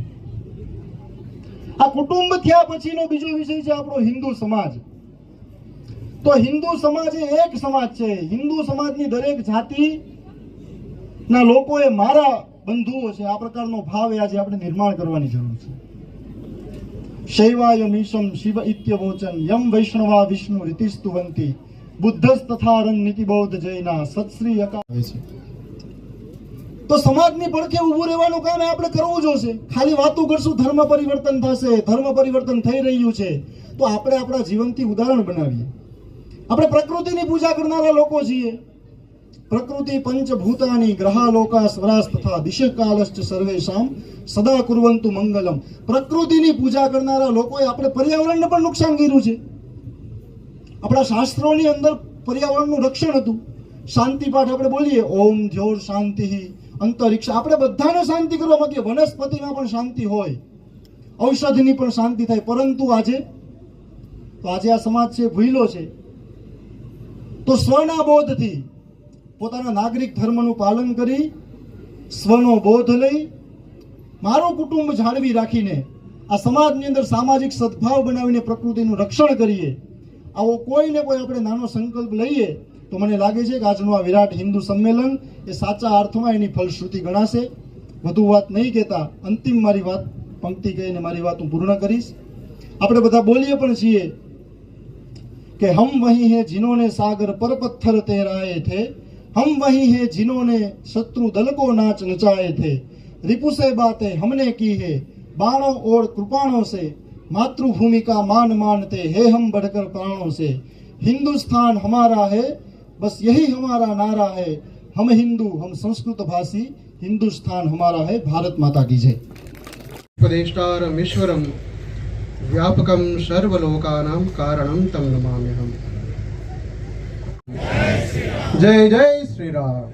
આ કુટુંબ થયા પછીનો બીજો વિષય છે આપણો હિન્દુ સમાજ. તો હિન્દુ સમાજ એ એક સમાજ છે. હિન્દુ સમાજની દરેક જાતિના લોકો એ મારા બંધુઓ છે, આ પ્રકારનો ભાવ આજે આપણે નિર્માણ કરવાની જરૂર છે. શૈવાય મીશમ શિવ ઇત્યવોચન યમ વૈષ્ણવા વિષ્ણુ રીતિસ્તુવંતી બુદ્ધસ્તથારન નીતિ બૌદ્ધ જૈના સત્શ્રી અકાલ છે. તો સમાજની પડખે ઊભું રહેવાનું કામ આપણે કરવું જોશે. ખાલી વાતો કરશું ધર્મ પરિવર્તન થશે, ધર્મ પરિવર્તન થઈ રહ્યું છે, તો આપણે આપણા જીવનથી ઉદાહરણ બનાવીએ. આપણે પ્રકૃતિની પૂજા કરનારા લોકો છીએ. પ્રકૃતિ પંચભૂતાની ગ્રહાલોકા સ્વરાસ તથા દિશકાલશ્ચ સર્વેશામ સદા કુર્વંતુ મંગલમ. પ્રકૃતિની પૂજા કરનારા લોકોએ આપણે પર્યાવરણને પણ નુકસાન કર્યું છે. આપણા શાસ્ત્રોની અંદર પર્યાવરણનું રક્ષણ હતું. શાંતિ પાઠ આપણે બોલીએ, ઓમ ધ્યોર શાંતિ અંતરિક્ષ. આપણે બધાને શાંતિ કરવા માંગીએ, વનસ્પતિમાં પણ શાંતિ હોય, ઔષધિની પણ શાંતિ થાય, પરંતુ આજે આ સમાજ છે ભૂલ્યો છે. તો સ્વના બોધથી પોતાના નાગરિક ધર્મનું પાલન કરી સ્વનો બોધ લઈ મારું કુટુંબ જાળવી રાખીને આ સમાજની અંદર સામાજિક સદભાવ બનાવીને પ્રકૃતિનું રક્ષણ કરીએ, આવો કોઈને કોઈ આપણે નાનો સંકલ્પ લઈએ તો મને લાગે છે કે આજનું આ વિરાટ હિન્દુ સંમેલન એ સાચા અર્થમાં એની ફલશ્રુતિ ગણાશે. વધુ વાત નહીં કહેતા અંતિમ મારી વાત પંક્તિ કહીને મારી વાત હું પૂર્ણ કરીશ. આપણે બધા બોલીએ પણ છીએ કે હમ વહી હે जिन्होंने सागर पर पत्थर तैराए थे, हम वही हैं जिन्होंने शत्रु दल को नाच नचाए थे, रिपु से बातें हमने की है बाणों और कृपाणों से, मातृभूमि का मान मानते हैं हम बढ़कर प्राणों से, हिंदुस्तान हमारा है बस यही हमारा नारा है, हम हिंदू हम संस्कृत भाषी, हिंदुस्तान हमारा है, भारत माता की जय. उपदेष्टारम ईश्वरम व्यापकम सर्वलोकानां कारणं तं नमाम्यहम्. જય જય શ્રી રામ.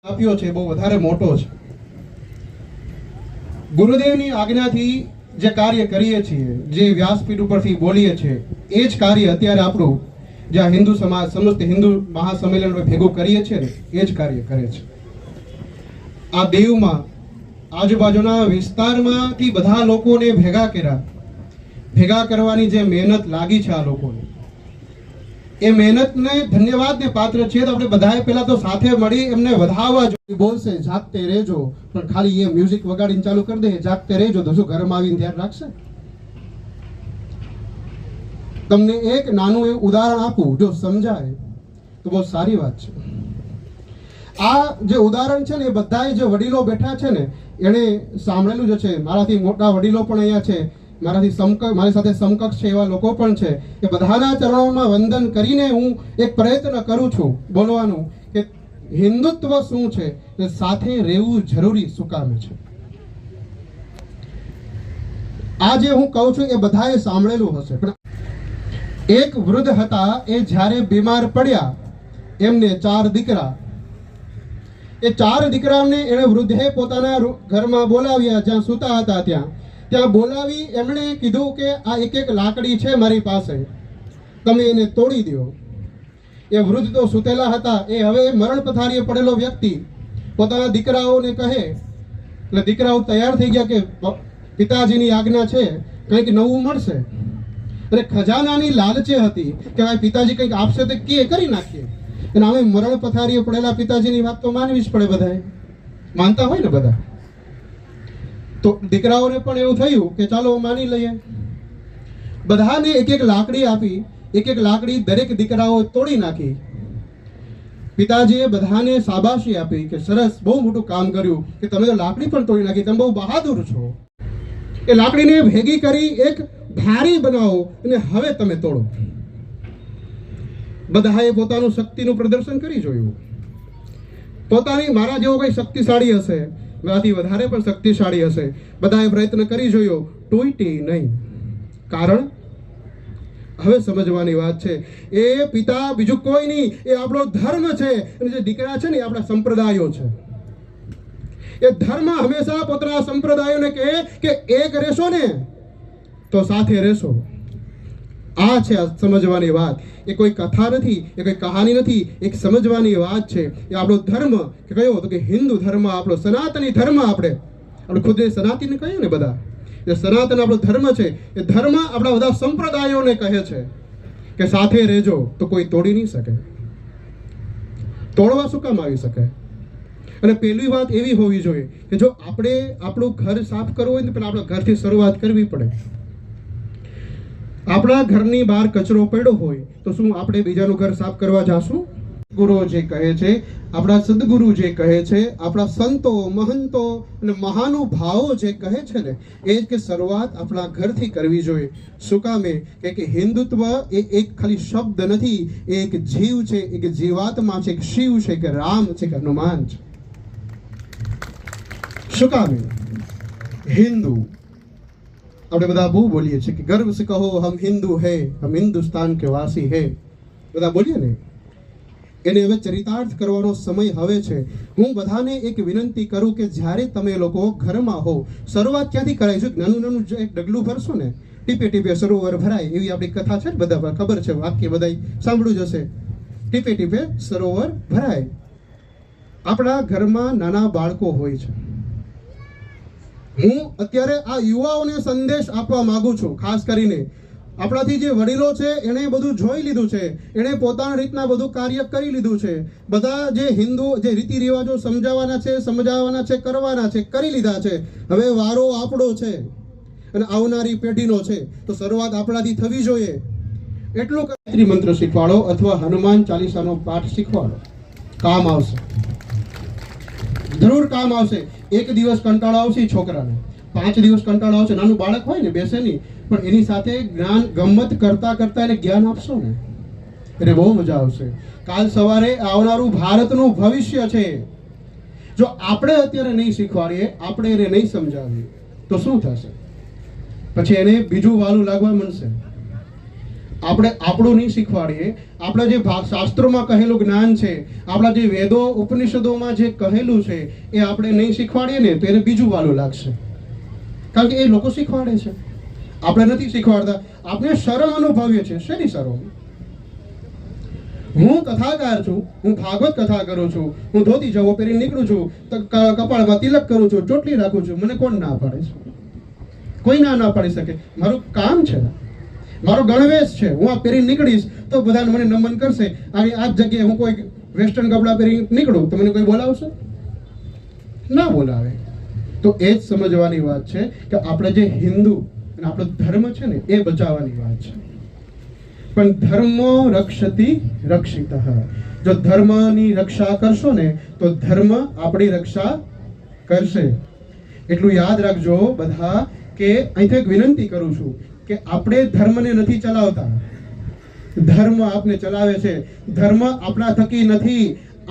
આપ્યો છે બહુ વધારે મોટો છે. ગુરુદેવની આજ્ઞાથી જે કાર્ય કરીએ છીએ, જે વ્યાસપીઠ ઉપરથી બોલીએ છીએ, એ જ કાર્ય અત્યારે આપણું જે આ હિન્દુ સમાજ સમસ્ત હિન્દુ મહાસંમેલન ભેગું કરીએ છીએ ને એ જ કાર્ય કરે છે. આ દેવમાં આજુબાજુના વિસ્તારમાંથી બધા લોકોને ભેગા કરવાની જે મહેનત લાગી છે આ લોકોને, એ મહેનતને ધન્યવાદને પાત્ર છે. તો આપણે બધાએ પહેલા તો સાથે મળી એમને વધાવવા જોઈએ. બોલશે જાગતે રહેજો, પણ ખાલી એ મ્યુઝિક વગાડીને ચાલુ કરી દે જાગતે રહેજો તો શું ઘરમાં આવીને ધ્યાન રાખશે? તમને એક નાનું એવું ઉદાહરણ આપું, જો સમજાય તો બહુ સારી વાત છે. આ જે ઉદાહરણ છે ને એ બધાએ જે વડીલો બેઠા છે ને એણે સાંભળેલું જ છે. મારાથી મોટા વડીલો પણ અહીંયા છે, મારી સાથે સમકક્ષ છે એવા લોકો પણ છે. એ બધાના ચરણોમાં વંદન કરીને હું એક પ્રયત્ન કરું છું બોલવાનું કે હિન્દુત્વ શું છે, સાથે રહેવું જરૂરી શું કામે છે. આ જે હું કહું છું એ બધાએ સાંભળેલું હશે. પણ એક વૃદ્ધ હતા, એ જ્યારે બીમાર પડ્યા, એમને 4 દીકરા, એ 4 દીકરાઓને એણે વૃદ્ધે પોતાના ઘરમાં બોલાવ્યા, જ્યાં સૂતા હતા ત્યાં બોલાવી એમણે કીધું કે આ એક લાકડી છે મારી પાસે, તમે એને તોડી દો. એ વૃદ્ધ તો સૂતેલા હતા, એ હવે મરણ પથારીએ પડેલો વ્યક્તિ પોતાના દીકરાઓને કહે, એટલે દીકરાઓ તૈયાર થઈ ગયા કે પિતાજીની આજ્ઞા છે, કંઈક નવું મળશે. અને ખજાનાની લાલચે હતી કે ભાઈ પિતાજી કંઈક આપશે તો કે કરી નાખીએ. અને અમે મરણ પથારીએ પડેલા પિતાજીની વાત તો માનવી જ પડે, બધાએ માનતા હોય ને બધા. તો દીકરાઓને પણ એવું થયું કે ચાલો માની લઈએ. બધાને એક લાકડી આપી, એક લાકડી દરેક દીકરાઓ તોડી નાખી. પિતાજીએ બધાને શાબાશી આપી કે સરસ, બહુ મોટું કામ કર્યું કે તમે તો લાકડી પણ તોડી નાખી, તમે બહુ બહાદુર છો. એ લાકડીને ભેગી કરી એક ભારી બનાવો અને હવે તમે તોડો. બધાએ પોતાનું શક્તિનું પ્રદર્શન કરી જોયું. પોતાની મારા જેવો કોઈ શક્તિશાળી હશે, મારાથી વધારે પણ શક્તિશાળી હશે, બધાએ પ્રયત્ન કરી જોયો, તૂટી નહીં. કારણ હવે સમજવાની વાત છે, એ પિતા બીજું કોઈ નહીં, એ આપણો ધર્મ છે. અને જે દીકરા છે ને એ આપણા સંપ્રદાયો છે. એ ધર્મ હંમેશા પોતાના સંપ્રદાયોને કહે કે એક રહેશો ને તો સાથે રહેશો. આ છે સમજવાની વાત. એ કોઈ કથા નથી, એ કોઈ કહાની નથી, એક સમજવાની વાત છે. એ આપણો ધર્મ કે કયો તો કે હિન્દુ ધર્મ, આપણો સનાતની ધર્મ. આપણે ખુદને સનાતન કહીએ ને બધા, એ સનાતન આપણો ધર્મ છે. એ ધર્મ આપણા બધા સંપ્રદાયોને કહે છે કે સાથે રહેજો, તો કોઈ તોડી નહીં શકે. તોડવા શું કામ આવી શકે? અને પહેલી વાત એવી હોવી જોઈએ કે જો આપણે આપણું ઘર સાફ કરવું હોય ને પેલા આપણા ઘરથી શરૂઆત કરવી પડે. આપણા ઘરની બહાર કચરો પડ્યો હોય તો શું આપણે બીજાનું ઘર સાફ કરવા જાશું? ગુરુ જે કહે છે, આપણા સદગુરુ જે કહે છે, આપણા સંતો મહંતો અને મહાનુભાવો જે કહે છે ને એ જ કે શરૂઆત આપણા ઘરથી કરવી જોઈએ. શું કામે? કે હિન્દુત્વ એ એક ખાલી શબ્દ નથી, એ એક જીવ છે, એક જીવાત્મા છે, એક શિવ છે, કે રામ છે, કે હનુમાન છે. શું કામે? હિન્દુ આપણે બધા બહુ બોલીએ છીએ કે ગર્વ સે કહો હમ હિન્દુ હૈ, હમ હિન્દુસ્તાન કે વાસી હૈ, બધા બોલીએ ને. એને હવે ચરિતાર્થ કરવાનો સમય હવે છે. હું બધાને એક વિનંતી કરું કે જ્યારે તમે લોકો ઘરમાં હો, શરૂઆત ક્યાંથી કરાય છે? નાનું નાનું એક ડગલું ભરશો ને ટીપે ટીપે સરોવર ભરાય એવી આપણી કથા છે ને, બધા પર ખબર છે, વાક્ય બધા સાંભળ્યું જ હશે. ટીપે ટીપે સરોવર ભરાય. આપણા ઘરમાં નાના બાળકો હોય છે. હું અત્યારે આ યુવાઓને સંદેશ આપવા માંગુ છું. ખાસ કરીને આપણાથી જે વડીલો છે એણે બધું જોઈ લીધું છે, એણે પોતાના રીતના બધું કાર્ય કરી લીધું છે. બધા જે હિન્દુ જે રીતિ રિવાજો સમજાવવાના છે, કરવાના છે, કરી લીધા છે. હવે વારો આપણો છે અને આવનારી પેઢીનો છે, તો શરૂઆત આપણાથી થવી જોઈએ. એટલું ગાયત્રી મંત્ર શીખવાડો અથવા હનુમાન ચાલીસાનો પાઠ શીખવાડો, કામ આવશે, જરૂર કામ આવશે. એક દિવસ કંટાળો આવશે છોકરાને, 5 દિવસ કંટાળો આવશે. નાનું બાળક હોય ને, બેસે નહીં, પણ એની સાથે જ્ઞાન ગમત કરતા કરતા એને જ્ઞાન આપશો ને, એને બહુ મજા આવશે. કાલ સવારે આવનારું ભારતનું ભવિષ્ય છે. જો આપણે અત્યારે નહીં શીખવાડીએ, આપણે એને નહીં સમજાવીએ તો શું થશે? પછી એને બીજું વાલું લાગવા મળશે. આપણે આપણું નહીં શીખવાડીએ, આપણે જે શાસ્ત્રોમાં કહેલું જ્ઞાન છે, આપણા જે વેદો ઉપનિષદોમાં જે કહેલું છે એ આપણે નહીં શીખવાડીએ ને, તો એને બીજું વાલું લાગશે. કારણ કે એ લોકો શીખવાડે છે, આપણે નથી શીખવાડતા. આપણે શરમ અનુભવીએ છીએ. શેની શરમ? હું કથાકાર છું, હું ભાગવત કથા કરું છું, હું ધોતી જવો પહેરીને નીકળું છું, કપાળમાં તિલક કરું છું, ચોટલી રાખું છું, મને કોણ ના પાડે છે? કોઈ ના પાડી શકે. મારું કામ છે, મારો ગણવેશ છે. હું આ પહેરીને નીકળીશ તો બધાને મને નમન કરશે. આવી આ જ જગ્યાએ હું કોઈ વેસ્ટર્ન કપડાં પહેરીને નીકળું તો મને કોઈ બોલાવશે? ના બોલાવે. તો એ જ સમજવાની વાત છે કે આપણે જે હિન્દુ અને આપણો ધર્મ છે ને, એ બચાવવાની વાત છે. પણ ધર્મો રક્ષતિ રક્ષિતઃ. જો ધર્મની રક્ષા કરશો ને, તો ધર્મ આપણી રક્ષા કરશે. એટલું યાદ રાખજો બધા કે અહીંથી એક વિનંતી કરું છું કે આપણે ધર્મને નથી ચલાવતા, ધર્મ આપને ચલાવે છે. ધર્મ આપણા થકી નથી,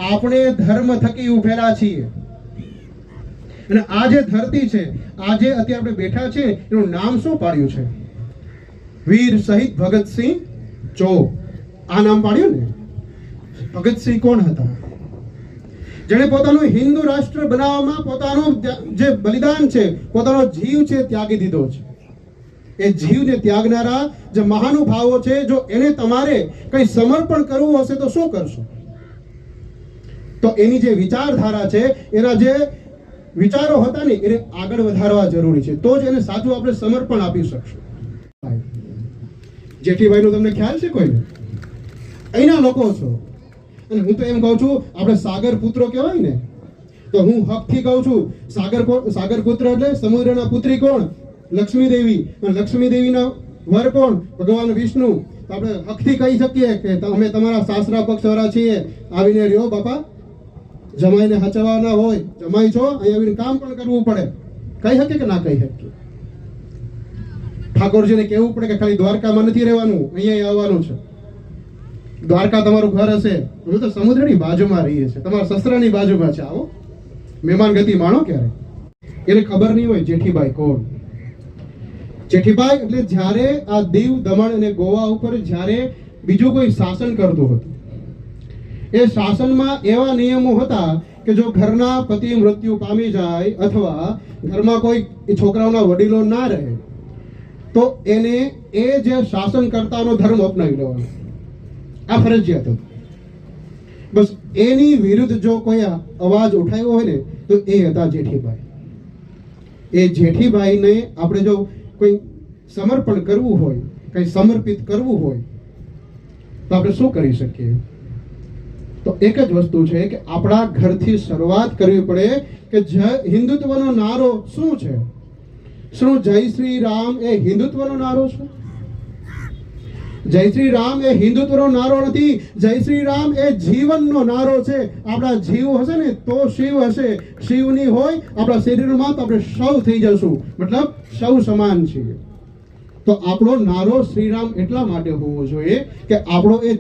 આપણે ધર્મ થકી ઉભેલા છીએ. અને આ જે ધરતી છે, આજે અત્યારે આપણે બેઠા છે, એનું નામ શું પાડ્યું છે? વીર શહીદ ભગતસિંહ ચોક. આ નામ પાડ્યું ને. ભગતસિંહ કોણ હતા? જેણે પોતાનું હિન્દુ રાષ્ટ્ર બનાવવામાં પોતાનું જે બલિદાન છે, પોતાનો જીવ છે ત્યાગી દીધો છે. એ જીવને ત્યાગનારા જે મહાનુભાવો છે, જો એને તમારે કંઈ સમર્પણ કરવું હશે તો શું કરશો? તો એની જે વિચારધારા છે, એના જે વિચારો હતા ને, એને આગળ વધારવા જરૂરી છે. તો જ એને સાચું આપણે સમર્પણ આપી શકશું. જેઠીભાઈનો તમને ખ્યાલ છે કોઈને? અહીંના લોકો છો. અને હું તો એમ કહું છું, આપણે સાગર પુત્રો કહેવાય ને, તો હું હકથી કહું છું, સાગર પુત્ર એટલે સમુદ્રના પુત્રી કોણ? લક્ષ્મી દેવી. અને લક્ષ્મી દેવીના વર કોણ? ભગવાન વિષ્ણુ. તો આપણે હકથી કહી શકીએ કે અમે તમારા સાસરા પક્ષવાળા છીએ, આવીને રહ્યો બાપા. જમાઈને હચવાના હોય, જમાઈ છો, અહીં આવીને કામ પણ કરવું પડે. કહી શકીએ કે ના કહી શકીએ? ઠાકોરજીને કહેવું પડે કે ખાલી દ્વારકામાં નથી રહેવાનું, અહીંયા આવવાનું છે. દ્વારકા તમારું ઘર હશે, અમે તો સમુદ્રની બાજુમાં રહીએ છીએ, તમારા સસરાની બાજુમાં છે, આવો મહેમાન ગતિ માણો. ક્યારે એને ખબર નહીં હોય જેઠીબાઈ કોણ. જેઠીબાઈ એટલે જ્યારે આ દીવ, દમણ અને ગોવા ઉપર જ્યારે બીજું કોઈ શાસન કરતું હતું, એ શાસનમાં એવા નિયમો હતા કે જો ઘરના પતિ મૃત્યુ પામી જાય અથવા ઘરમાં કોઈ છોકરાઓના વડીલો ના રહે, તો એને એ જે શાસનકર્તાનો ધર્મ અપનાવી લેવાનો. આ ફરજિયાત હતું. બસ એની વિરુદ્ધ જો કોઈ અવાજ ઉઠાવ્યો હોય ને, તો એ હતા જેઠીબાઈ. એ જેઠીબાઈને આપણે જો કોઈ સમર્પણ કરવું હોય, કંઈ સમર્પિત કરવું હોય, તો આપણે શું કરી શકીએ? તો એક જ વસ્તુ છે કે આપણા ઘરથી શરૂઆત કરવી પડે. કે હિન્દુત્વનો નારો શું છે? શું જય શ્રી રામ એ હિન્દુત્વનો નારો છે? જય શ્રી રામ એ હિન્દુત્વનો નારો નથી. જય શ્રી રામ એ જીવનનો નારો છે. આપણા જીવ હશે ને તો શિવ હશે. શિવની હોય આપણા શરીરમાં તો આપણે સૌ થઈ જશું, મતલબ સૌ સમાન છીએ. તો આપણો નારો શ્રીરામ એટલા માટે હોવો જોઈએ કે આપણો એ